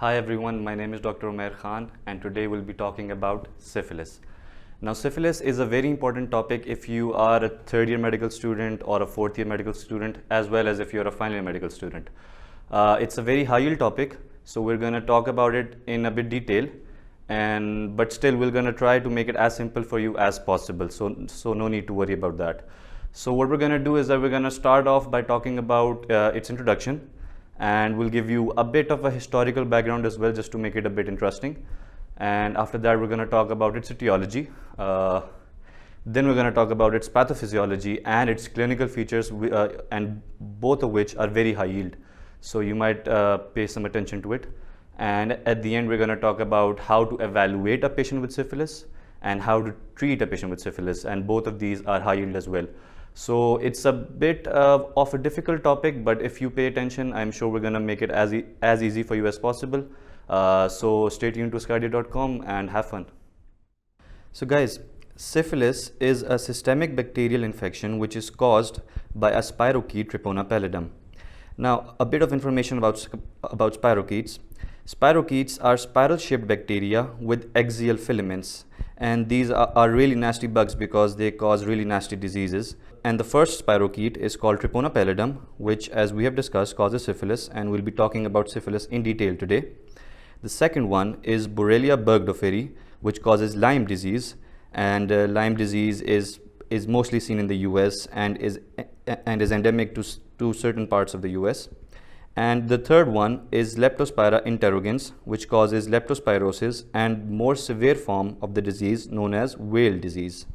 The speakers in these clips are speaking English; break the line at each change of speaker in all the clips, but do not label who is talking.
Hi everyone, my name is Dr. Umair Khan and today we'll be talking about syphilis. Now syphilis is a very important topic if you are a third year medical student or a fourth year medical student, as well as if you're a final year medical student. It's a very high yield topic, so we're going to talk about it in a bit detail, but still we're going to try to make it as simple for you as possible, so no need to worry about that. So what we're going to do is that we're going to start off by talking about its introduction, and we'll give you a bit of a historical background as well, just to make it a bit interesting. And after that we're going to talk about its etiology, then we're going to talk about its pathophysiology and its clinical features, and both of which are very high yield, so you might pay some attention to it. And at the end we're going to talk about how to evaluate a patient with syphilis and how to treat a patient with syphilis, and both of these are high yield as well. So it's a bit of a difficult topic, but if you pay attention, I'm sure we're going to make it as easy for you as possible. So stay tuned to sqadia.com and have fun. So guys, syphilis is a systemic bacterial infection which is caused by a spirochete, Treponema Pallidum. Now, a bit of information about spirochetes. Spirochetes are spiral-shaped bacteria with axial filaments, and these are really nasty bugs because they cause really nasty diseases. And the first spirochete is called Treponema Pallidum, which, as we have discussed, causes syphilis, and we'll be talking about syphilis in detail today. The second one is Borrelia Burgdorferi, which causes Lyme disease, and Lyme disease is mostly seen in the US and is endemic to certain parts of the US. And the third one is Leptospira interrogans, which causes leptospirosis and more severe form of the disease known as Weil disease.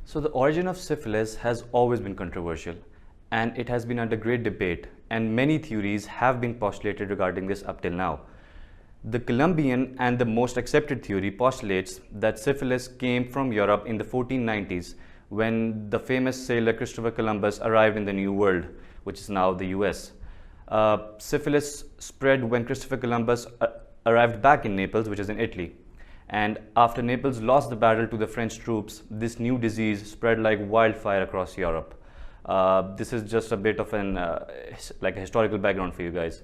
So the origin of syphilis has always been controversial, and it has been under great debate, and many theories have been postulated regarding this up till now. The Columbian and the most accepted theory postulates that syphilis came from Europe in the 1490s, when the famous sailor Christopher Columbus arrived in the New World, which is now the US. Syphilis spread when Christopher Columbus arrived back in Naples, which is in Italy. And after Naples lost the battle to the French troops, this new disease spread like wildfire across Europe. This is just a bit of like a historical background for you guys.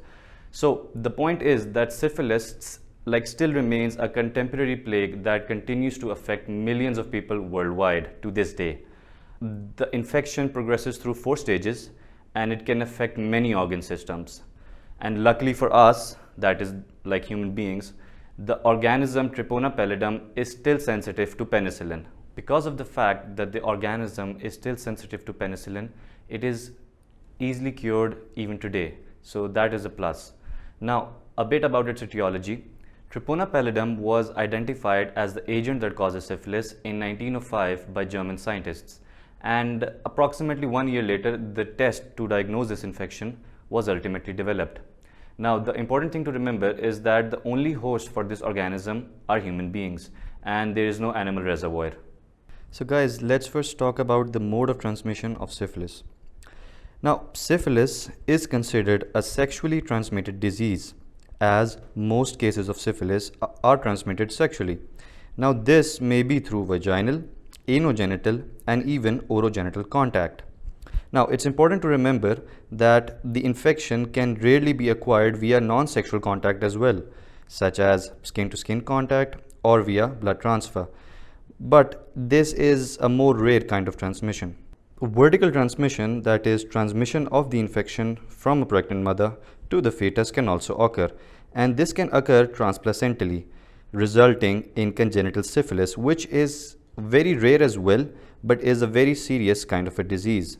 So the point is that syphilis still remains a contemporary plague that continues to affect millions of people worldwide to this day. The infection progresses through 4 stages, and it can affect many organ systems. And luckily for us, that is like human beings, the organism Treponema Pallidum is still sensitive to penicillin. Because of the fact that the organism is still sensitive to penicillin, it is easily cured even today. So that is a plus. Now, a bit about its etiology. Treponema Pallidum was identified as the agent that causes syphilis in 1905 by German scientists. And approximately 1 year later, the test to diagnose this infection was ultimately developed. Now, the important thing to remember is that the only host for this organism are human beings, and there is no animal reservoir. So guys, let's first talk about the mode of transmission of syphilis. Now, syphilis is considered a sexually transmitted disease, as most cases of syphilis are transmitted sexually. Now, this may be through vaginal, anogenital, and even orogenital contact. Now, it's important to remember that the infection can rarely be acquired via non-sexual contact as well, such as skin-to-skin contact or via blood transfer. But this is a more rare kind of transmission. Vertical transmission, that is, transmission of the infection from a pregnant mother to the fetus, can also occur, and this can occur transplacentally, resulting in congenital syphilis, which is very rare as well, but is a very serious kind of a disease.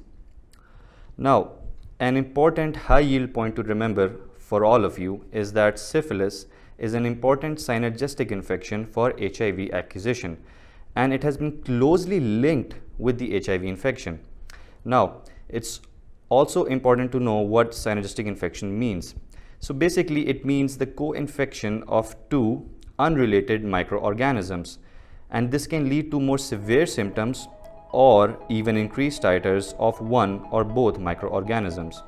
Now, an important high yield point to remember for all of you is that syphilis is an important synergistic infection for HIV acquisition, and it has been closely linked with the HIV infection. Now, it's also important to know what synergistic infection means. So basically, it means the co-infection of 2 unrelated microorganisms, and this can lead to more severe symptoms or even increased titers of one or both microorganisms.